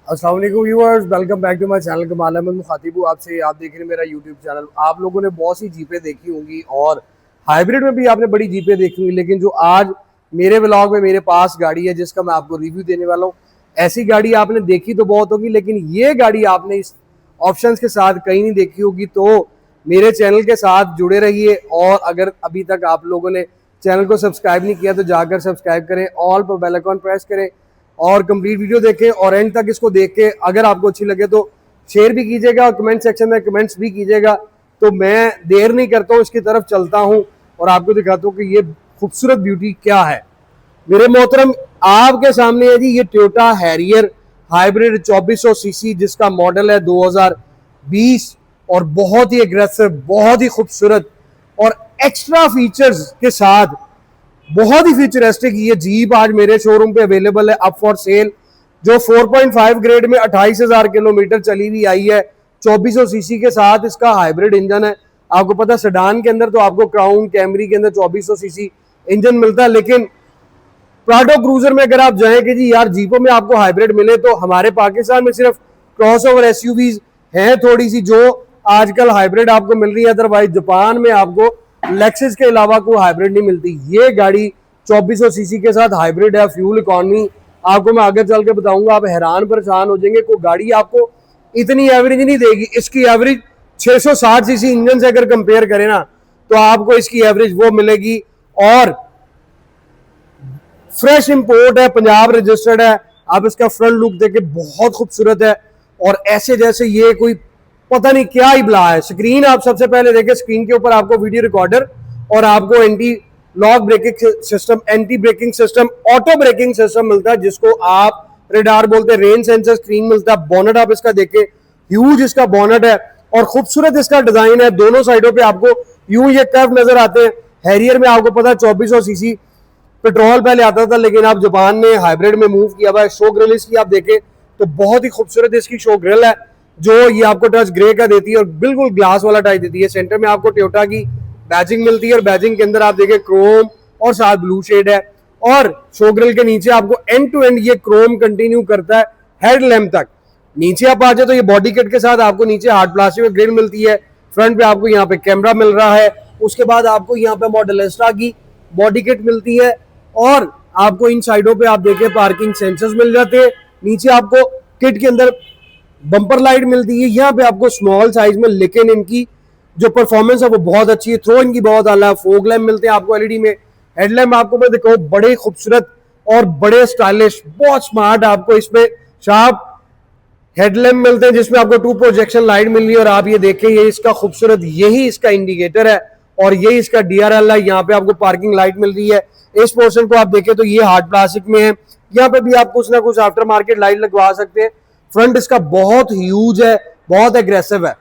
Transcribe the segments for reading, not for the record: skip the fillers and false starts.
अस्सलाम वालेकुम viewers, welcome back to my channel Kamal Ahmad मुखातिब हूँ आपसे। आप देख रहे हैं मेरा यूट्यूब चैनल। आप लोगों ने बहुत सी जीपें देखी होंगी और हाइब्रिड में भी आपने बड़ी जीपें देखी होंगी, लेकिन जो आज मेरे व्लॉग में मेरे पास गाड़ी है जिसका मैं आपको रिव्यू देने वाला हूँ, ऐसी गाड़ी आपने देखी तो बहुत होगी, लेकिन ये गाड़ी आपने इस ऑप्शंस के साथ कहीं नहीं देखी होगी। तो मेरे चैनल के साथ जुड़े रहिए, और अगर अभी तक आप लोगों ने चैनल को सब्सक्राइब नहीं किया तो जाकर सब्सक्राइब करें, ऑल पर बेल आइकन प्रेस करें और कंप्लीट वीडियो देखें। और एंड तक इसको देख के अगर आपको अच्छी लगे तो शेयर भी कीजिएगा और कमेंट सेक्शन में कमेंट्स भी कीजिएगा। तो मैं देर नहीं करता हूँ, इसकी तरफ चलता हूँ और आपको दिखाता हूँ कि ये खूबसूरत ब्यूटी क्या है। मेरे मोहतरम, आपके सामने है जी ये टोयोटा हैरियर हाइब्रिड 2400 सीसी, जिसका मॉडल है 2020 और बहुत ही एग्रेसिव, बहुत ही खूबसूरत और एक्स्ट्रा फीचर्स के साथ बहुत ही फ्यूचरिस्टिक ये जीप आज मेरे शोरूम पे अवेलेबल है, अप फॉर सेल। जो 4.5 ग्रेड में 28,000 किलोमीटर चली हुई आई है, 2400 सीसी के साथ इसका हाइब्रिड इंजन है। आपको पता है सेडान के अंदर तो आपको क्राउन कैमरी के अंदर 2400 सीसी इंजन मिलता है, लेकिन प्राडो क्रूजर में अगर आप जाएं कि जी यार जीपों में आपको हाइब्रिड मिले, तो हमारे पाकिस्तान में सिर्फ क्रॉस ओवर एसयूवीज हैं थोड़ी सी जो आजकल हाइब्रिड आपको मिल रही है। अदरवाइज जापान में आपको लेक्सिस के अलावा कोई हाइब्रिड नहीं मिलती। ये गाड़ी 2400 सीसी के साथ हाइब्रिड है, फ्यूल इकॉनमी। आपको मैं आगे चल के बताऊंगा, आप हैरान परेशान हो जाएंगे। कोई गाड़ी आपको इतनी एवरेज नहीं देगी। इसकी एवरेज 660 सीसी इंजन से अगर कंपेयर करें ना, तो आपको इसकी एवरेज वो मिलेगी। और फ्रेश इंपोर्ट है, पंजाब रजिस्टर्ड है। आप इसका फ्रंट लुक देखे, बहुत खूबसूरत है और ऐसे जैसे ये कोई पता नहीं क्या ही बला है। स्क्रीन आप सबसे पहले देखें, स्क्रीन के ऊपर आपको वीडियो रिकॉर्डर और आपको anti lock braking system, anti braking system, auto braking system मिलता है जिसको आप रेडार बोलते हैं। रेन सेंसर स्क्रीन मिलता है। बोनट आप इसका देखें, ह्यूज इसका बोनट है और खूबसूरत इसका डिजाइन है। दोनों साइडों पे आपको यूं ये कर्व नजर आते हैं। हैरियर में आपको पता है 2400 सीसी पेट्रोल पहले आता था, लेकिन आप जापान ने हाइब्रिड में मूव किया हुआ है। शो ग्रिल इसकी आप देखें तो बहुत ही खूबसूरत इसकी शो ग्रिल है, जो ये आपको टच ग्रे का देती है और बिल्कुल ग्लास वाला टाइप देती है। सेंटर में आपको टोयोटा की बैजिंग मिलती है और बैजिंग के अंदर आप देखें क्रोम और साथ ब्लू शेड है। और शो ग्रिल के नीचे आपको एंड टू एंड ये क्रोम कंटिन्यू करता है हेड लैम्प तक। नीचे आप आ जाए तो ये बॉडी किट के साथ आपको नीचे हार्ड प्लास्टिक में ग्रिल मिलती है। फ्रंट पे आपको यहाँ पे कैमरा मिल रहा है। उसके बाद आपको यहाँ पे मॉडल एस्ट्रा की बॉडी किट मिलती है और आपको इन साइडों पे आप देखें पार्किंग सेंसर्स मिल जाते हैं। नीचे आपको किट के अंदर बम्पर लाइट मिलती है। यहाँ पे आपको स्मॉल साइज में, लेकिन इनकी जो परफॉर्मेंस है वो बहुत अच्छी है। थ्रो इनकी बहुत आला है। फोग लैम्प मिलते हैं आपको एलईडी में। हेडलैम्प आपको मैं दिखाऊं, बड़े खूबसूरत और बड़े स्टाइलिश, बहुत स्मार्ट आपको इसमें शार्प हेडलैम्प मिलते हैं, जिसमें आपको 2 प्रोजेक्शन लाइट मिल रही है। और आप ये देखें, ये इसका खूबसूरत, यही इसका इंडिकेटर है और यही इसका डीआरएल है। यहाँ पे आपको पार्किंग लाइट मिल रही है। इस पोर्शन को आप देखें तो ये हार्ड प्लास्टिक में है। यहाँ पे भी आप कुछ ना कुछ आफ्टर मार्केट लाइट लगवा सकते हैं। फ्रंट इसका बहुत ह्यूज है, बहुत एग्रेसिव है।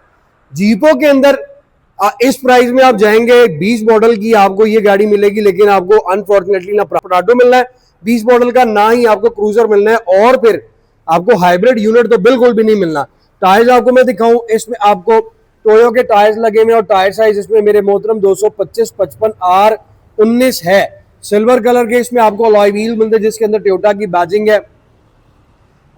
जीपों के अंदर इस प्राइस में आप जाएंगे 20 मॉडल की आपको ये गाड़ी मिलेगी, लेकिन आपको अनफॉर्चुनेटली ना प्राडो मिलना है 20 मॉडल का, ना ही आपको क्रूजर मिलना है, और फिर आपको हाइब्रिड यूनिट तो बिल्कुल भी नहीं मिलना। टायर्स आपको मैं दिखाऊं, इसमें आपको टोयो के टायर्स लगे हुए और टायर साइज इसमें मेरे मोहतरम 225/55 R19 है। सिल्वर कलर के इसमें आपको अलॉय व्हील मिलते हैं जिसके अंदर टोयोटा की बैजिंग है।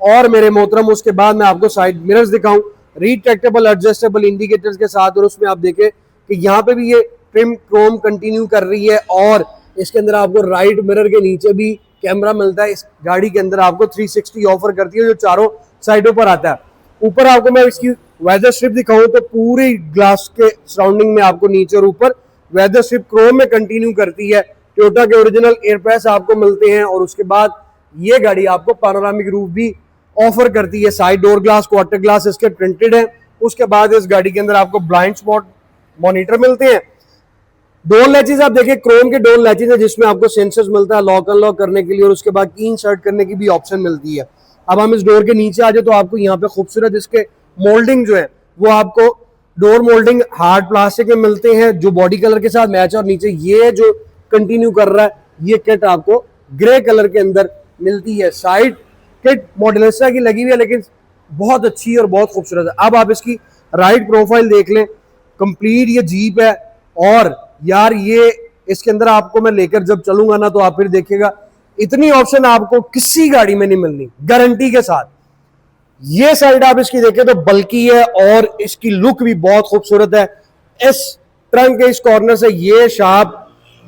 और मेरे मोहतरम उसके बाद मैं आपको साइड मिरर्स दिखाऊं, रिट्रैक्टेबल एडजस्टेबल इंडिकेटर्स के साथ। और उसमें आप देखें कि यहाँ पे भी ये ट्रिम क्रोम कंटिन्यू कर रही है और इसके अंदर आपको राइट मिरर के नीचे भी कैमरा मिलता है। इस गाड़ी के अंदर आपको 360 ऑफर करती है जो चारों साइडों पर आता है। ऊपर आपको मैं इसकी वेदर स्ट्रिप दिखाऊं तो पूरी ग्लास के सराउंडिंग में आपको नीचे और ऊपर वेदर स्ट्रिप क्रोम में कंटिन्यू करती है। टोयोटा के ओरिजिनल एयरपैस आपको मिलते हैं और उसके बाद ये गाड़ी आपको पैनोरामिक रूफ भी ऑफर करती है। Side door glass, quarter glass इसके प्रिंटेड है। उसके बाद इस गाड़ी के अंदर आपको ब्लाइंड स्पॉट मॉनिटर मिलते हैं। डोर लैचेस आप देखिए, क्रोम के डोर लैचेस है जिसमें आपको सेंसर्स मिलता है लॉक अनलॉक करने के लिए, और उसके बाद की इंसर्ट करने की भी ऑप्शन मिलती है। अब हम इस डोर के नीचे आ जाए तो आपको यहाँ पे खूबसूरत इसके मोल्डिंग जो है वो आपको डोर मोल्डिंग हार्ड प्लास्टिक में मिलते हैं जो बॉडी कलर के साथ मैच है। और नीचे ये जो कंटिन्यू कर रहा है ये किट आपको ग्रे कलर के अंदर मिलती है। साइड किट मॉडलेस्ट्रा की लगी हुई है, लेकिन बहुत अच्छी और बहुत खूबसूरत है। अब आप इसकी राइड प्रोफाइल देख लें, कंप्लीट ये जीप है। और यार ये इसके अंदर आपको मैं लेकर जब चलूंगा ना तो आप फिर देखिएगा इतनी ऑप्शन आपको किसी गाड़ी में नहीं मिलनी, गारंटी के साथ। ये साइड आप इसकी देखें तो बल्कि है और इसकी लुक भी बहुत खूबसूरत है। इस ट्रंक के इस कॉर्नर से ये शार्प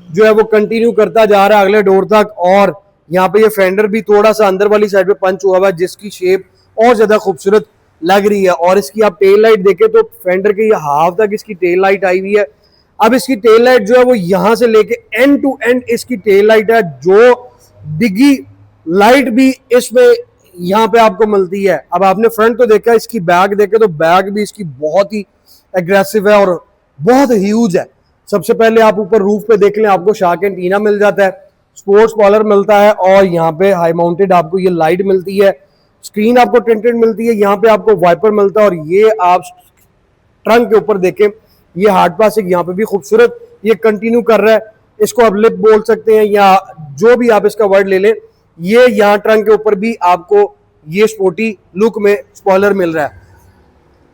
जो है वो कंटिन्यू करता जा रहा है अगले डोर तक, और यहाँ पे ये फेंडर भी थोड़ा सा अंदर वाली साइड पे पंच हुआ हुआ है जिसकी शेप और ज्यादा खूबसूरत लग रही है। और इसकी आप टेल लाइट देखें तो फेंडर के ये हाफ तक इसकी टेल लाइट आई हुई है। अब इसकी टेल लाइट जो है वो यहां से लेके एंड टू एंड इसकी टेल लाइट है, जो डिग्गी लाइट भी इसमें यहाँ पे आपको मिलती है। अब आपने फ्रंट तो देखा, इसकी बैक देखे तो बैक भी इसकी बहुत ही एग्रेसिव है और बहुत ह्यूज है। सबसे पहले आप ऊपर रूफ पे देख लें, आपको शार्क एंटीना मिल जाता है, स्पोर्ट्स कॉलर मिलता है और यहाँ पे हाई माउंटेड आपको ये लाइट मिलती है, स्क्रीन आपको टिंटेड मिलती है, यहाँ पे आपको वाइपर मिलता है। और ये आप ट्रंक के ऊपर देखें, ये हार्ड प्लास्टिक यहाँ पे भी खूबसूरत ये कंटिन्यू कर रहा है। इसको आप लिप बोल सकते हैं या जो भी आप इसका वर्ड ले लें। ये यहाँ ट्रंक के ऊपर भी आपको ये स्पोर्टी लुक में स्पॉइलर मिल रहा है।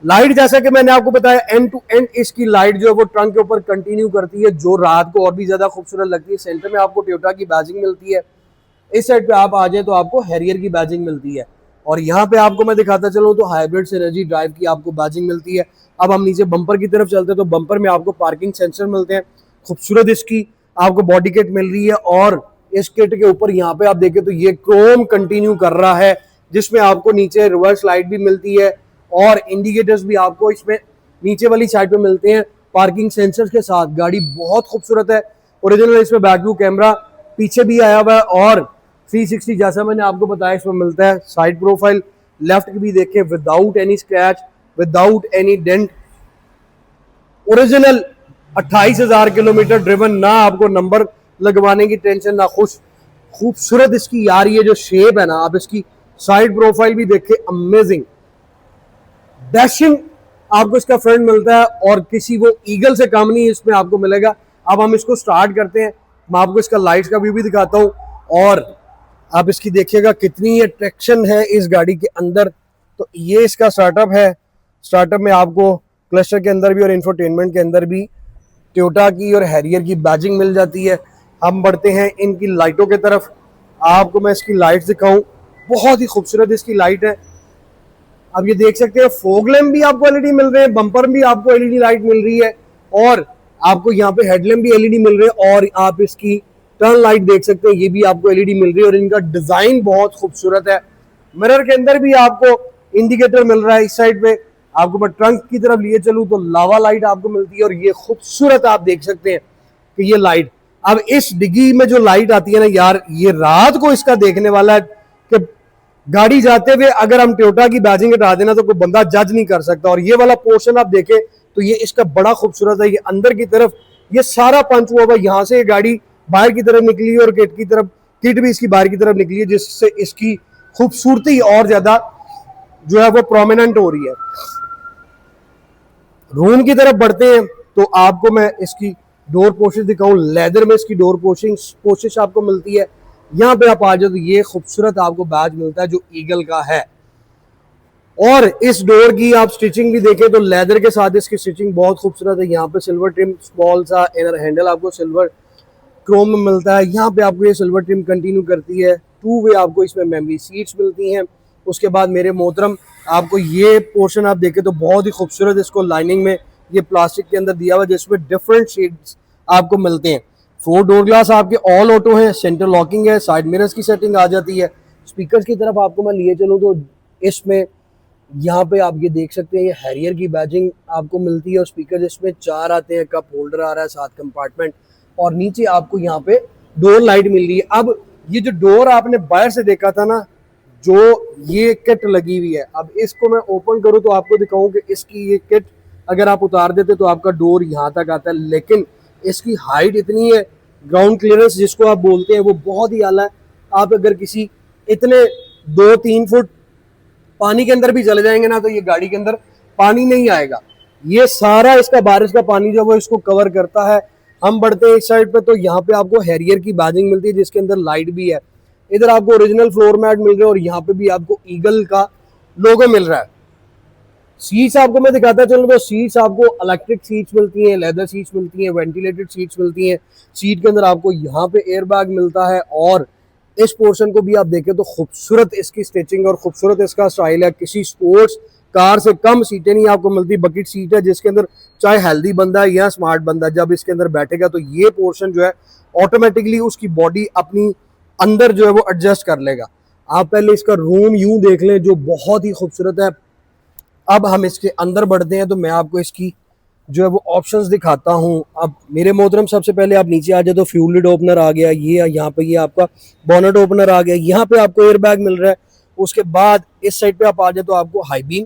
लाइट जैसा कि मैंने आपको बताया एंड टू एंड इसकी लाइट जो है वो ट्रंक के ऊपर कंटिन्यू करती है, जो रात को और भी ज्यादा खूबसूरत लगती है। सेंटर में आपको टोयोटा की बैजिंग मिलती है, इस साइड पे आप आ जाए तो आपको हैरियर की बैजिंग मिलती है, और यहाँ पे आपको मैं दिखाता चलूँ तो हाइब्रिड सिनर्जी ड्राइव की आपको बैजिंग मिलती है। अब हम नीचे बम्पर की तरफ चलते हैं तो बम्पर में आपको पार्किंग सेंसर मिलते हैं, खूबसूरत इसकी आपको बॉडी किट मिल रही है। और इस किट के ऊपर यहाँ पे आप देखें तो ये क्रोम कंटिन्यू कर रहा है, जिसमें आपको नीचे रिवर्स लाइट भी मिलती है और इंडिकेटर्स भी आपको इसमें नीचे वाली साइड पे मिलते हैं पार्किंग सेंसर्स के साथ। गाड़ी बहुत खूबसूरत है, ओरिजिनल इसमें बैक व्यू कैमरा पीछे भी आया हुआ है और 360 जैसा मैंने आपको बताया इसमें मिलता है। साइड प्रोफाइल लेफ्ट की भी देखें, without any scratch, without any dent, original 28,000 kilometre driven, ना आपको नंबर लगवाने की टेंशन ना कुछ। खूबसूरत इसकी यार ये जो शेप है ना, आप इसकी साइड प्रोफाइल भी देखें, अमेजिंग डैशिंग आपको इसका फ्रंट मिलता है और किसी वो ईगल से कम नहीं इसमें आपको मिलेगा। अब हम इसको स्टार्ट करते हैं, मैं आपको इसका लाइट्स का व्यू भी दिखाता हूँ और आप इसकी देखिएगा कितनी अट्रैक्शन है इस गाड़ी के अंदर। तो ये इसका स्टार्टअप है। स्टार्टअप में आपको क्लस्टर के अंदर भी और इंफोटेनमेंट के अंदर भी टोयोटा की और हैरियर की बैजिंग मिल जाती है। हम बढ़ते हैं इनकी लाइटों की तरफ, आपको मैं इसकी लाइट्स दिखाऊं, बहुत ही खूबसूरत इसकी लाइट है। अब ये देख सकते हैं फोग लैम्प भी आपको एलईडी मिल रहे हैं, बम्पर भी आपको एलईडी लाइट मिल रही है और आपको यहाँ पे हेडलैम्प भी एलईडी मिल रहे हैं और आप इसकी टर्न लाइट देख सकते हैं, ये भी आपको एलईडी मिल रही है और इनका डिजाइन बहुत खूबसूरत है। मिरर के अंदर भी आपको इंडिकेटर मिल रहा है। इस साइड पे आपको मैं ट्रंक की तरफ लिए चलूँ तो लावा लाइट आपको मिलती है और ये खूबसूरत आप देख सकते हैं कि ये लाइट, अब इस डिग्गी में जो लाइट आती है ना यार, ये रात को इसका देखने वाला है कि गाड़ी जाते हुए अगर हम टोयोटा की बैजिंग हटा देना तो कोई बंदा जज नहीं कर सकता। और ये वाला पोर्शन आप देखें तो ये इसका बड़ा खूबसूरत है, ये अंदर की तरफ ये सारा पंच हुआ हुआ, यहाँ से ये गाड़ी बाहर की तरफ निकली और किट की तरफ, किट भी इसकी बाहर की तरफ निकली है, जिससे इसकी खूबसूरती और ज्यादा जो है वो प्रोमिनेंट हो रही है। रूम की तरफ बढ़ते हैं तो आपको मैं इसकी डोर पोशिश दिखाऊं, लेदर में इसकी डोर पोशिश आपको मिलती है। यहाँ पे आप आ जाओ तो ये खूबसूरत आपको बैज मिलता है जो ईगल का है। और इस डोर की आप स्टिचिंग भी देखें तो लेदर के साथ इसकी स्टिचिंग बहुत खूबसूरत है। यहाँ पे सिल्वर ट्रिम स्मॉल सा इनर हैंडल आपको सिल्वर क्रोम में मिलता है। यहाँ पे आपको ये सिल्वर ट्रिम कंटिन्यू करती है। 2 वे आपको इसमें मेमोरी सीट्स मिलती हैं। उसके बाद मेरे मोहतरम आपको ये पोर्शन आप देखें तो बहुत ही खूबसूरत इसको लाइनिंग में ये प्लास्टिक के अंदर दिया हुआ, जिसमें डिफरेंट शेड्स आपको मिलते हैं। 4 डोर ग्लास आपके ऑल ऑटो है, सेंटर लॉकिंग है, साइड मिरर्स की सेटिंग आ जाती है। स्पीकर्स की तरफ आपको मैं लिए चलूँ तो इसमें यहाँ पे आप ये देख सकते हैं, ये हैरियर की बैजिंग आपको मिलती है और स्पीकर इसमें 4 आते हैं, कप होल्डर आ रहा है, 7 कंपार्टमेंट और नीचे आपको यहाँ पे डोर लाइट मिल रही है। अब ये जो डोर आपने बाहर से देखा था ना, जो ये किट लगी हुई है, अब इसको मैं ओपन करूँ तो आपको दिखाऊं कि इसकी ये किट अगर आप उतार देते तो आपका डोर यहाँ तक आता है, लेकिन इसकी हाइट इतनी है, ग्राउंड क्लियरेंस जिसको आप बोलते हैं वो बहुत ही आला है। आप अगर किसी इतने 2-3 फुट पानी के अंदर भी चले जाएंगे ना तो ये गाड़ी के अंदर पानी नहीं आएगा। ये सारा इसका बारिश का पानी जो वो इसको कवर करता है। हम बढ़ते हैं इस साइड पे तो यहाँ पे आपको हैरियर की बैजिंग मिलती है जिसके अंदर लाइट भी है। इधर आपको ओरिजिनल फ्लोर मैट मिल रहे हैं और यहाँ पे भी आपको ईगल का लोगो मिल रहा है। सीट्स आपको मैं दिखाता चलूँ तो सीट्स आपको इलेक्ट्रिक सीट्स मिलती हैं, लेदर सीट्स मिलती हैं, वेंटिलेटेड सीट्स मिलती हैं। सीट के अंदर आपको यहाँ पे एयर बैग मिलता है और इस पोर्शन को भी आप देखें तो खूबसूरत इसकी स्टिचिंग और खूबसूरत इसका स्टाइल है। किसी स्पोर्ट्स कार से कम सीटें नहीं आपको मिलती, बकेट सीट है जिसके अंदर चाहे हेल्दी बंदा है या स्मार्ट बंदा जब इसके अंदर बैठेगा तो ये पोर्शन जो है ऑटोमेटिकली उसकी बॉडी अपनी अंदर जो है वो एडजस्ट कर लेगा। आप पहले इसका रूम यूं देख लें जो बहुत ही खूबसूरत है। अब हम इसके अंदर बढ़ते हैं तो मैं आपको इसकी जो है वो ऑप्शंस दिखाता हूं। अब मेरे मोहतरम सबसे पहले आप नीचे आ जाए तो फ्यूल लिड ओपनर आ गया, ये यहाँ पे ये आपका बॉनेट ओपनर आ गया, यहाँ पे आपको एयर बैग मिल रहा है। उसके बाद इस साइड पे आप आ जाए तो आपको high beam,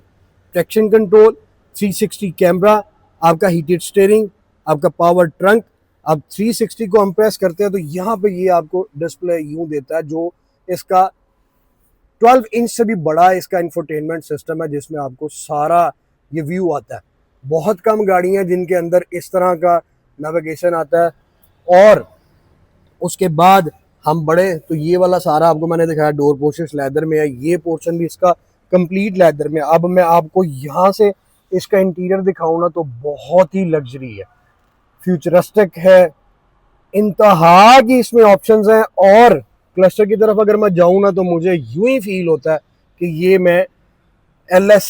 traction control, 360 camera, आपका हीटेड स्टीयरिंग, आपका पावर ट्रंक। अब 360 को हम प्रेस करते हैं तो यहाँ पे ये आपको डिस्प्ले यूं देता है जो इसका 12 इंच से भी बड़ा इसका इंफोटेनमेंट सिस्टम है जिसमें आपको सारा ये व्यू आता है। बहुत कम गाड़ियां जिनके अंदर इस तरह का नेविगेशन आता है। और उसके बाद हम बढ़े तो ये वाला सारा आपको मैंने दिखाया डोर पोर्शंस लेदर में है, ये पोर्शन भी इसका कंप्लीट लेदर में। अब मैं आपको यहाँ से इसका इंटीरियर दिखाऊं ना तो बहुत ही लग्जरी है, फ्यूचरिस्टिक है, इंतहा की इसमें ऑप्शंस हैं। और क्लस्टर की तरफ अगर मैं जाऊं ना तो मुझे यूं ही फील होता है कि ये मैं LS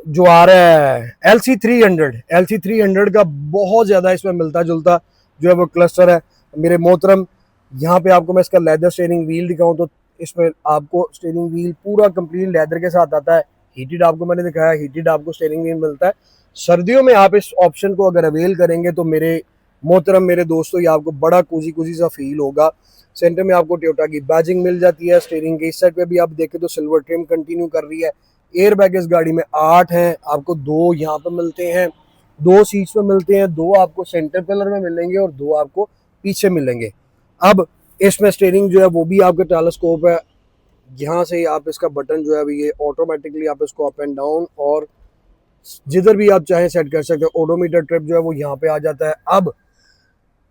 जो आ रहा है LC300 का बहुत ज़्यादा इसमें मिलता जुलता जो है वो क्लस्टर है मेरे मोहतरम। यहाँ पे आपको मैं इसका लेदर स्टीयरिंग व्हील दिखाऊं तो इसमें आपको स्टीयरिंग व्हील पूरा कंप्लीट लेदर के साथ आता है। हीटेड आपको मैंने दिखाया, हीटेड आपको स्टीयरिंग व्हील मिलता है। सर्दियों में आप इस ऑप्शन को अगर अवेल करेंगे तो मेरे मोहतरम मेरे दोस्तों ये आपको बड़ा कोजी कोजी सा फील होगा। सेंटर में आपको टोयोटा की बैजिंग मिल जाती है। स्टीयरिंग के इस साइड पे भी आप देखें तो सिल्वर ट्रिम कंटिन्यू कर रही है। एयर बैग इस गाड़ी में 8 हैं, आपको 2 यहाँ पे मिलते हैं, 2 सीट्स पे मिलते हैं, 2 आपको सेंटर पिलर में मिलेंगे और 2 आपको पीछे मिलेंगे। अब इसमें स्टीयरिंग जो है वो भी आपके टेलीस्कोप है, यहाँ से आप इसका बटन जो है ये ऑटोमेटिकली आप इसको अप एंड डाउन और जिधर भी आप चाहें सेट कर सकते हो। ओडोमीटर ट्रिप जो है वो यहाँ पे आ जाता है। अब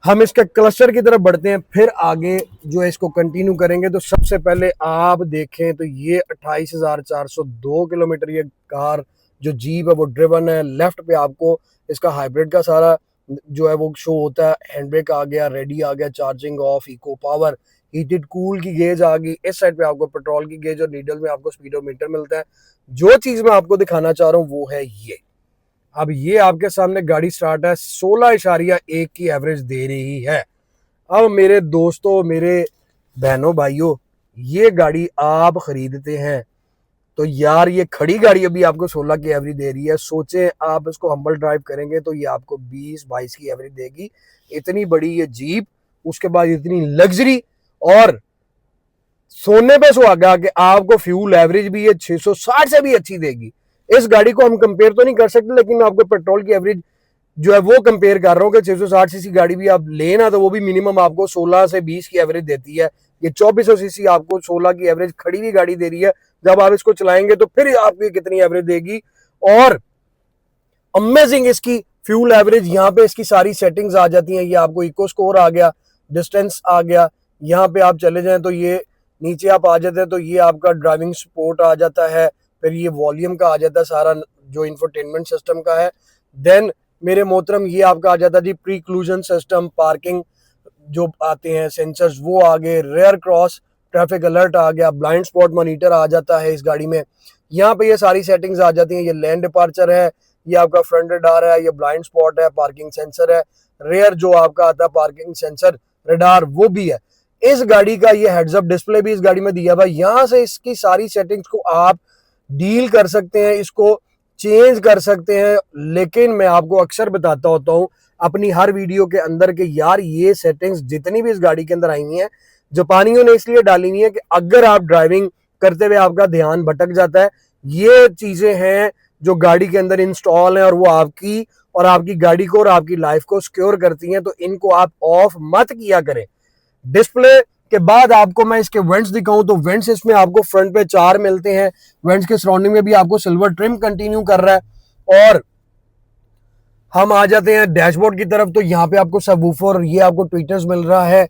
हम इसका क्लस्टर की तरफ बढ़ते हैं, फिर आगे जो है इसको कंटिन्यू करेंगे। तो सबसे पहले आप देखें तो ये 28,402 किलोमीटर ये कार जो जीप है वो ड्रिवन है। लेफ्ट पे आपको इसका हाइब्रिड का सारा जो है वो शो होता है। हैंड ब्रेक आ गया, रेडी आ गया, charging off, eco power, heated cool की गेज आ गई। इस साइड पे आपको पेट्रोल की गेज और नीडल में आपको स्पीडोमीटर मिलता है। जो चीज मैं आपको दिखाना चाह रहा हूँ वो है ये। अब ये आपके सामने गाड़ी स्टार्ट है, 16.1 की एवरेज दे रही है। अब मेरे दोस्तों, मेरे बहनों भाइयों, ये गाड़ी आप खरीदते हैं तो यार ये खड़ी गाड़ी अभी आपको 16 की एवरेज दे रही है। सोचें आप इसको हम्बल ड्राइव करेंगे तो ये आपको 20-22 की एवरेज देगी। इतनी बड़ी ये जीप, उसके बाद इतनी लग्जरी, और सोने पे सुहागा कि आपको फ्यूल एवरेज भी ये 660 से भी अच्छी देगी। इस गाड़ी को हम कंपेयर तो नहीं कर सकते लेकिन आपको पेट्रोल की एवरेज जो है वो कंपेयर कर रहा हूँ कि 660 सीसी गाड़ी भी आप लेना तो वो भी मिनिमम आपको 16 से 20 की एवरेज देती है। ये 2400 सीसी आपको 16 की एवरेज खड़ी हुई गाड़ी दे रही है। जब आप इसको चलाएंगे तो फिर आपको कितनी एवरेज देगी। और अमेजिंग इसकी फ्यूल एवरेज, यहाँ पे इसकी सारी सेटिंग्स आ जाती हैं। ये आपको इको स्कोर आ गया, डिस्टेंस आ गया, यहाँ पे आप चले जाएं तो ये नीचे आप आ जाते हैं तो ये आपका ड्राइविंग सपोर्ट आ जाता है। फिर ये वॉल्यूम का आ जाता है सारा जो इंफोटेनमेंट सिस्टम का है। देन मेरे मोहतरम ये आपका आ जाता है जी प्रीक्लूजन सिस्टम, पार्किंग जो आते हैं सेंसर्स वो आ गए, रेयर क्रॉस ट्रैफिक अलर्ट आ गया, ब्लाइंड स्पॉट मॉनिटर आ जाता है इस गाड़ी में। यहाँ पे ये सारी सेटिंग्स आ जाती हैं। ये लेन डिपार्चर है, ये आपका फ्रंट रडार है, ये ब्लाइंड स्पॉट है, पार्किंग सेंसर है, रेयर जो आपका आता है पार्किंग सेंसर रडार वो भी है। इस गाड़ी का ये हेड्स अप डिस्प्ले भी इस गाड़ी में दिया हुआ है। यहाँ से इसकी सारी सेटिंग्स को आप डील कर सकते हैं, इसको चेंज कर सकते हैं। लेकिन मैं आपको अक्सर बताता होता हूँ अपनी हर वीडियो के अंदर कि यार ये सेटिंग्स जितनी भी इस गाड़ी के अंदर आई हुई हैं जापानियों ने इसलिए डाली हुई है कि अगर आप ड्राइविंग करते हुए आपका ध्यान भटक जाता है, ये चीजें हैं जो गाड़ी के अंदर इंस्टॉल हैं और वो आपकी और आपकी गाड़ी को और आपकी लाइफ को सिक्योर करती हैं। तो इनको आप ऑफ मत किया करें। डिस्प्ले के बाद आपको मैं इसके वेंट्स दिखाऊं तो वेंट्स इसमें आपको फ्रंट पे 4 मिलते हैं। वेंट्स के सराउंडिंग में भी आपको सिल्वर ट्रिम कंटिन्यू कर रहा है। और हम आ जाते हैं डैशबोर्ड की तरफ तो यहाँ पे आपको सबवूफर, ये आपको ट्वीटर्स मिल रहा है,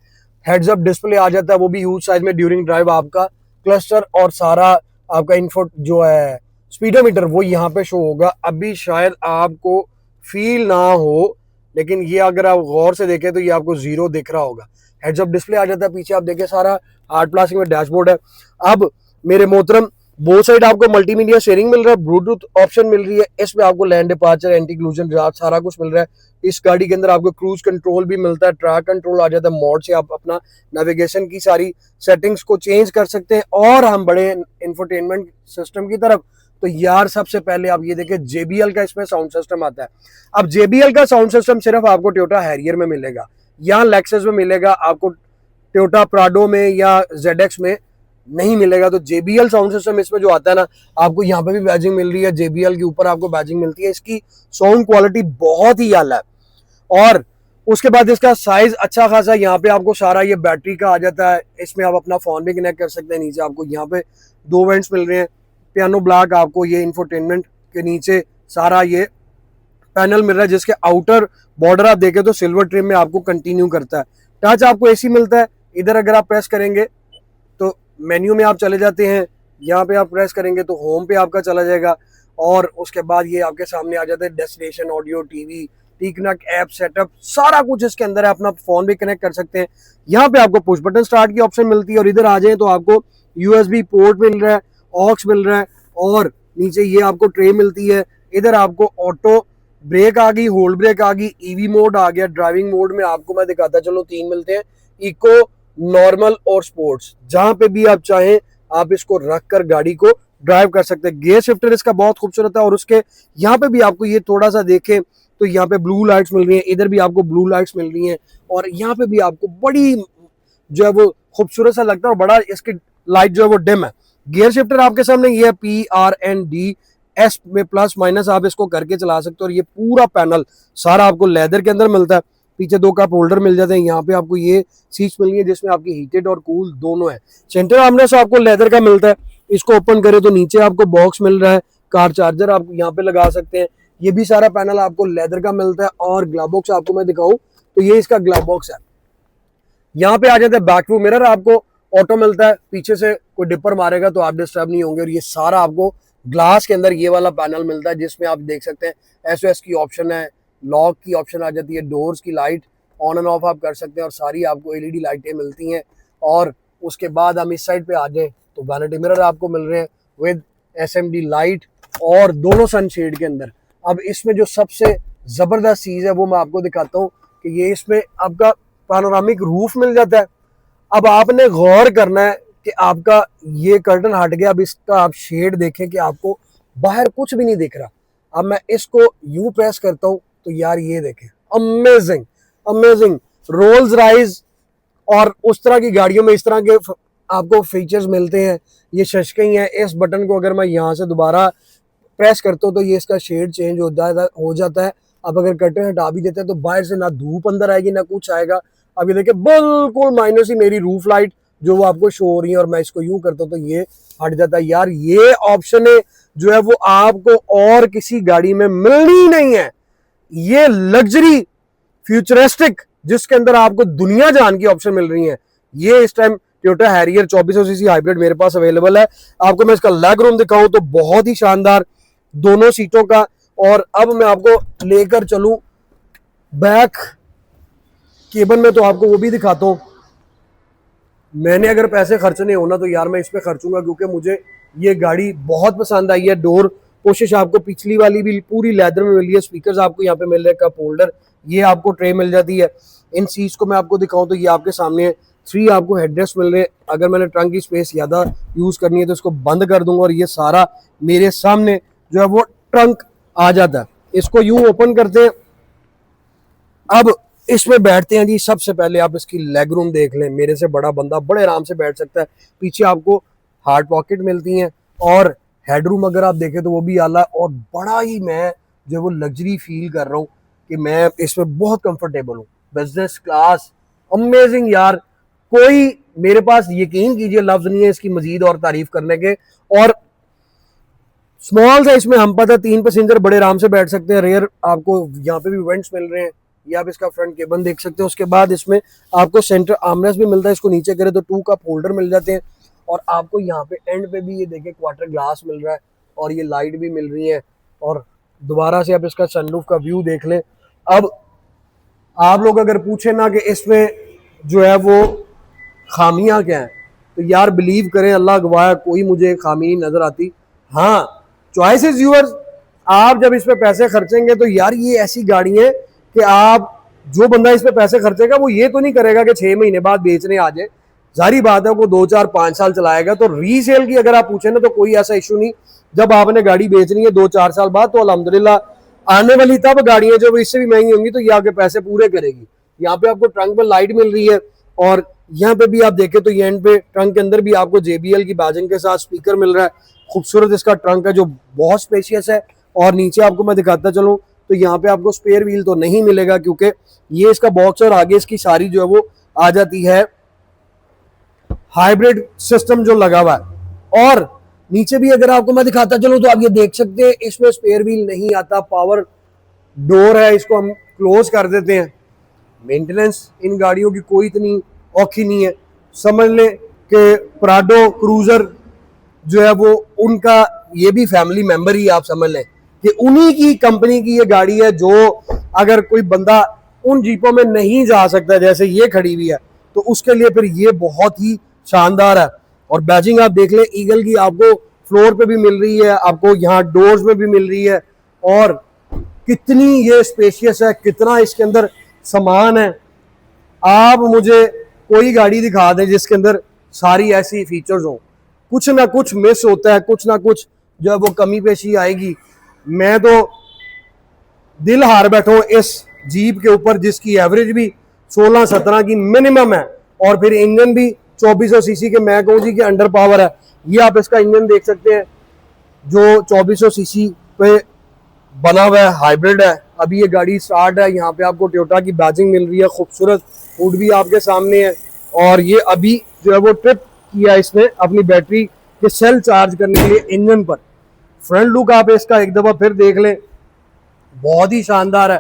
हेड्स अप डिस्प्ले आ जाता है वो भी ह्यूज साइज में ड्यूरिंग ड्राइव, आपका क्लस्टर और सारा आपका इन्फो जो है स्पीडोमीटर वो यहाँ पे शो होगा। अभी शायद आपको फील ना हो लेकिन ये अगर आप गौर से देखें तो ये आपको जीरो दिख रहा होगा। हेड्स अप डिस्प्ले आ जाता है पीछे, आप देखें सारा हार्ड प्लास्टिक में डैशबोर्ड है। अब मेरे मोहतरम बोथ साइड आपको मल्टीमीडिया शेयरिंग मिल रहा है, ब्लूटूथ ऑप्शन मिल रही है, इसमें आपको लैंड डिपार्चर, एंटी क्लूजन सारा कुछ मिल रहा है। इस गाड़ी के अंदर आपको क्रूज कंट्रोल भी मिलता है, ट्रैक कंट्रोल आ जाता है, मोड से आप अपना नेविगेशन की सारी सेटिंग्स को चेंज कर सकते हैं। और हम बड़े इंफोटेनमेंट सिस्टम की तरफ, तो यार सबसे पहले आप ये देखें JBL का इसमें साउंड सिस्टम आता है। अब JBL का साउंड सिस्टम सिर्फ आपको टोयोटा हैरियर में मिलेगा, या लेक्सस में मिलेगा, आपको टोयोटा प्राडो में या ZX में नहीं मिलेगा। तो JBL साउंड सिस्टम इसमें जो आता है ना, आपको यहाँ पे भी बैजिंग मिल रही है, JBL के ऊपर आपको बैजिंग मिलती है। इसकी साउंड क्वालिटी बहुत ही आला है। और उसके बाद इसका साइज अच्छा खासा, यहाँ पे आपको सारा ये बैटरी का आ जाता है, इसमें आप अपना फोन भी कनेक्ट कर सकते हैं। नीचे आपको यहाँ पे 2 वेंट्स मिल रहे हैं, पियानो ब्लॉक आपको ये इंफोटेनमेंट के नीचे सारा ये पैनल मिल रहा है, जिसके आउटर बॉर्डर आप देखें तो सिल्वर ट्रिम में आपको कंटिन्यू करता है। टच आपको AC मिलता है, इधर अगर आप प्रेस करेंगे तो मेन्यू में आप चले जाते हैं, यहाँ पे आप प्रेस करेंगे तो होम पे आपका चला जाएगा। और उसके बाद ये आपके सामने आ जाता है destination, audio, TV, T-connect app setup, सारा कुछ इसके अंदर है। अपना फोन भी कनेक्ट कर सकते हैं। यहाँ पे आपको पुश बटन स्टार्ट की ऑप्शन मिलती है। और इधर आ जाए तो आपको USB पोर्ट मिल रहा है, ऑक्स मिल रहा है, और नीचे ये आपको ट्रे मिलती है। इधर आपको ऑटो ब्रेक आ गई, होल्ड ब्रेक आ गई, EV मोड आ गया। ड्राइविंग मोड में आपको मैं दिखाता चलो 3 मिलते हैं, इको, नॉर्मल और स्पोर्ट्स। जहां पे भी आप चाहें आप इसको रख कर गाड़ी को ड्राइव कर सकते हैं। गियर शिफ्टर इसका बहुत खूबसूरत है। और उसके यहाँ पे भी आपको ये थोड़ा सा देखें तो यहाँ पे ब्लू लाइट्स मिल रही हैं, इधर भी आपको ब्लू लाइट्स मिल रही हैं, और यहाँ पे भी आपको बड़ी जो है वो खूबसूरत सा लगता है, और बड़ा इसकी लाइट जो है वो डिम है। गियर शिफ्टर आपके सामने ये है, PRNDS में प्लस माइनस आप इसको करके चला सकते हो। और ये पूरा पैनल सारा आपको लेदर के अंदर मिलता है। पीछे 2 कप होल्डर मिल जाते हैं। यहाँ पे आपको ये सीट्स मिल रही है जिसमें आपकी हीटेड और कूल दोनों है। सेंटर आर्मरेस्ट आपको लेदर का मिलता है। इसको ओपन करें तो नीचे आपको बॉक्स मिल रहा है, कार चार्जर आप यहाँ पे लगा सकते हैं। ये भी सारा पैनल आपको लेदर का मिलता है। और ग्लव बॉक्स आपको मैं दिखाऊं तो ये इसका ग्लव बॉक्स है। यहाँ पे आ जाता है बैक व्यू मिरर, आपको ऑटो मिलता है, पीछे से कोई डिपर मारेगा तो आप डिस्टर्ब नहीं होंगे। और ये सारा आपको ग्लास के अंदर ये वाला पैनल मिलता है, जिसमें आप देख सकते हैं SOS की ऑप्शन है, लॉक की ऑप्शन आ जाती है, डोर्स की लाइट ऑन एंड ऑफ आप कर सकते हैं, और सारी आपको LED लाइटें मिलती हैं। और उसके बाद हम इस साइड पे आ जाएं तो वैनिटी मिरर आपको मिल रहे हैं विद SMD लाइट, और दोनों सनशेड के अंदर। अब इसमें जो सबसे जबरदस्त चीज है वो मैं आपको दिखाता हूँ कि ये इसमें आपका पैनोरामिक रूफ मिल जाता है। अब आपने गौर करना है कि आपका ये कर्टन हट गया, अब इसका आप शेड देखें कि आपको बाहर कुछ भी नहीं दिख रहा। अब मैं इसको यूं प्रेस करता हूं तो यार ये देखें, अमेजिंग अमेजिंग। रोल्स राइज और उस तरह की गाड़ियों में इस तरह के आपको फीचर्स मिलते हैं। ये शशके ही हैं। इस बटन को अगर मैं यहाँ से दोबारा प्रेस करता हूँ तो ये इसका शेड चेंज हो जाता है। अब अगर कर्टन हटा भी देते हैं तो बाहर से ना धूप अंदर आएगी ना कुछ आएगा। अब ये देखिए बिल्कुल माइनस ही मेरी रूफ लाइट जो वो आपको शो हो रही है, और मैं इसको यूं करता हूँ तो ये हट जाता है। यार ये ऑप्शन है जो है वो आपको और किसी गाड़ी में मिलनी नहीं है। ये लग्जरी फ्यूचरिस्टिक जिसके अंदर आपको दुनिया जान की ऑप्शन मिल रही है, ये इस time Toyota Harrier 2400 CC hybrid मेरे पास अवेलेबल है। आपको मैं इसका लेग रूम दिखाऊं तो बहुत ही शानदार दोनों सीटों का। और अब मैं आपको लेकर चलूं बैक केबन में तो आपको वो भी दिखाता हूं। मैंने अगर पैसे खर्चने हो ना तो यार मैं इस पे खर्चूंगा, क्योंकि मुझे ये गाड़ी बहुत पसंद आई है। डोर कोशिश आपको पिछली वाली भी पूरी लेदर में मिल रही है। स्पीकर्स आपको यहाँ पे मिल रहे हैं, कप होल्डर, ये आपको ट्रे मिल जाती है। इन सीट्स को मैं आपको दिखाऊं तो ये आपके सामने है। 3 आपको हेडरेस्ट मिल रहे हैं। अगर मैंने ट्रंक की स्पेस ज़्यादा यूज़ करनी है तो इसको बंद कर दूंगा और ये सारा मेरे सामने जो है वो ट्रंक आ जाता है। इसको यूं ओपन करते हैं, अब इसमें बैठते हैं जी। सबसे पहले आप इसकी लेग रूम देख लें, मेरे से बड़ा बंदा बड़े आराम से बैठ सकता है। पीछे आपको हार्ड पॉकेट मिलती हैं, और हेडरूम अगर आप देखें तो वो भी आला, और बड़ा ही मैं जो है वो लग्जरी फील कर रहा हूँ कि मैं इसमें बहुत कंफर्टेबल हूँ। बिजनेस क्लास अमेजिंग यार, कोई मेरे पास यकीन कीजिए लफ्ज नहीं है इसकी मजीद और तारीफ करने के। और स्मॉल सा इसमें हम पता 3 पैसेंजर बड़े आराम से बैठ सकते हैं। रेयर आपको यहाँ पे भी वेंट्स मिल रहे हैं, ये आप इसका फ्रंट केबन देख सकते हैं। उसके बाद इसमें आपको सेंटर आर्मरेस्ट भी मिलता है। इसको नीचे करें तो 2 कप होल्डर मिल जाते हैं, और आपको यहाँ पे एंड पे भी ये देखें क्वार्टर ग्लास मिल रहा है, और ये लाइट भी मिल रही है। और दोबारा से आप इसका सनरूफ का व्यू देख लें। अब आप लोग अगर पूछे ना कि इसमें जो है वो खामियां क्या हैं, तो यार बिलीव करें, अल्लाह गवाह है, कोई मुझे खामी नहीं नजर आती। हाँ, चॉइस इज यूअर्स। आप जब इस पे पैसे खर्चेंगे तो यार ये ऐसी गाड़ी है कि आप, जो बंदा इस पे पैसे खर्चेगा वो ये तो नहीं करेगा कि 6 महीने बाद बेचने आ जाए। जारी बात है वो 2 4 5 साल चलाएगा। तो रीसेल की अगर आप पूछे ना तो कोई ऐसा इशू नहीं। जब आपने गाड़ी बेचनी है 2 4 साल बाद तो अल्हम्दुलिल्लाह आने वाली तब गाड़ियां जो इससे भी महंगी होंगी तो ये आपके पैसे पूरे करेगी। यहाँ पे आपको ट्रंक में लाइट मिल रही है, और यहाँ पे भी आप देखें तो ये एंड पे ट्रंक के अंदर भी आपको JBL की बैजिंग के साथ स्पीकर मिल रहा है। खूबसूरत इसका ट्रंक है जो बहुत स्पेशियस है। और नीचे आपको मैं दिखाता चलूँ तो यहाँ पे आपको स्पेयर व्हील तो नहीं मिलेगा, क्योंकि ये इसका बॉक्स और आगे इसकी सारी जो है वो आ जाती है हाइब्रिड सिस्टम जो लगा हुआ है। और नीचे भी अगर आपको मैं दिखाता चलूं तो आप ये देख सकते हैं इसमें स्पेयर व्हील नहीं आता, पावर डोर है, इसको हम क्लोज कर देते हैं। मेंटेनेंस इन गाड़ियों की कोई इतनी औखी नहीं है। समझ लें कि प्राडो क्रूजर जो है वो उनका ये भी फैमिली मेंबर ही आप समझ लें कि उन्हीं की कंपनी की ये गाड़ी है। जो अगर कोई बंदा उन जीपों में नहीं जा सकता जैसे ये खड़ी हुई है तो उसके लिए फिर ये बहुत ही शानदार है। और बैजिंग आप देख लें ईगल की, आपको फ्लोर पे भी मिल रही है, आपको यहाँ डोर्स में भी मिल रही है। और कितनी ये स्पेशियस है, कितना इसके अंदर सामान है। आप मुझे कोई गाड़ी दिखा दें जिसके अंदर सारी ऐसी फीचर्स हो, कुछ ना कुछ मिस होता है, कुछ ना कुछ जो है वो कमी पेशी आएगी। मैं तो दिल हार बैठा हूं इस जीप के ऊपर जिसकी एवरेज भी 16 17 की मिनिमम है, और फिर इंजन भी 2400 सीसी के, मैं कहूँ जी कि अंडर पावर है। ये आप इसका इंजन देख सकते हैं जो 2400 सीसी पे बना हुआ है, हाइब्रिड है। अभी ये गाड़ी स्टार्ट है। यहाँ पे आपको टोयोटा की बैजिंग मिल रही है, खूबसूरत हुड भी आपके सामने है। और ये अभी जो है वो ट्रिप किया इसने अपनी बैटरी के सेल चार्ज करने के लिए इंजन पर। फ्रंट लुक आप इसका एक दफा फिर देख लें, बहुत ही शानदार है।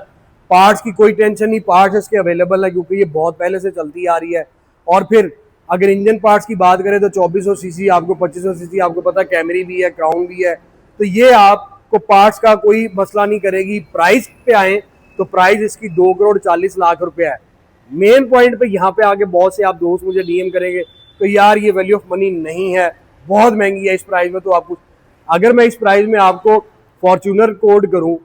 पार्ट्स की कोई टेंशन नहीं, पार्ट्स इसके अवेलेबल है क्योंकि ये बहुत पहले से चलती आ रही है। और फिर अगर इंजन पार्ट्स की बात करें तो 2400 सीसी, आपको 2500 सीसी, आपको पता कैमरी भी है, क्राउन भी है, तो ये आपको पार्ट्स का कोई मसला नहीं करेगी। प्राइस पे आए तो प्राइस इसकी 2,40,00,000 रुपया है। मेन पॉइंट पे यहाँ पे आके बहुत से आप दोस्त मुझे डीएम करेंगे तो यार ये वैल्यू ऑफ मनी नहीं है, बहुत महंगी है इस प्राइस में। तो आपको, अगर मैं इस प्राइस में आपको फॉर्च्यूनर कोड करूं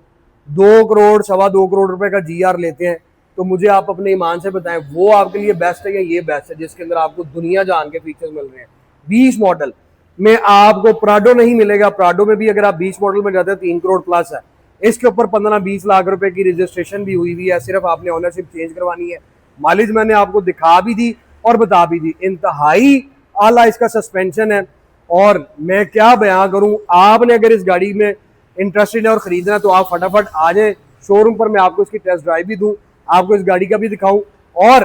2 करोड़ 2.25 करोड़ रुपए का GR लेते हैं, तो मुझे आप अपने ईमान से बताएं वो आपके लिए बेस्ट है या ये बेस्ट है जिसके अंदर आपको दुनिया जान के फीचर्स मिल रहे हैं। 20 मॉडल में आपको प्राडो नहीं मिलेगा। प्राडो में भी अगर आप 20 मॉडल में जाते हैं 3 करोड़ प्लस है। इसके ऊपर 15-20 लाख रुपए की रजिस्ट्रेशन भी हुई हुई है, सिर्फ आपने ओनरशिप चेंज करवानी है। माइलेज मैंने आपको दिखा भी दी और बता भी दी, इंतहाई आला इसका सस्पेंशन है। और मैं क्या बयां करूं, आपने अगर इस गाड़ी में इंटरेस्टेड है और खरीदना है तो आप फटाफट आ जाए शोरूम पर, मैं आपको इसकी टेस्ट ड्राइव भी दूं, आपको इस गाड़ी का भी दिखाऊं। और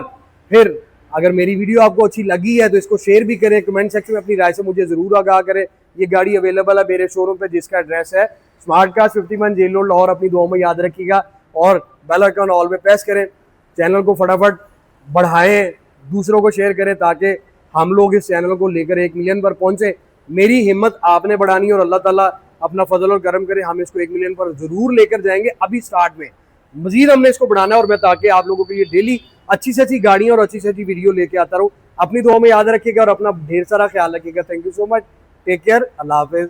फिर अगर मेरी वीडियो आपको अच्छी लगी है तो इसको शेयर भी करें, कमेंट सेक्शन में अपनी राय से मुझे जरूर आगाह करें। ये गाड़ी अवेलेबल है मेरे शोरूम पे जिसका एड्रेस है smart cars 51 jail road Lahore. अपनी दुआ में याद रखिएगा और बेल आइकन ऑल पे प्रेस करें। चैनल को फटाफट बढ़ाएं, दूसरों को शेयर करें ताकि हम लोग इस चैनल को लेकर 1 मिलियन पर पहुंचे। मेरी हिम्मत आपने बढ़ानी है और अल्लाह ताला अपना फजल और करम करे, हम इसको 1 मिलियन पर जरूर लेकर जाएंगे। अभी स्टार्ट में मजीद हमने इसको बढ़ाना है और मैं ताकि आप लोगों के लिए डेली अच्छी से अच्छी गाड़ियां और अच्छी से अच्छी वीडियो लेके आता रहूं। अपनी दुआ में याद रखिएगा और अपना ढेर सारा ख्याल रखिएगा। Thank you so much, take care, Allah Hafiz.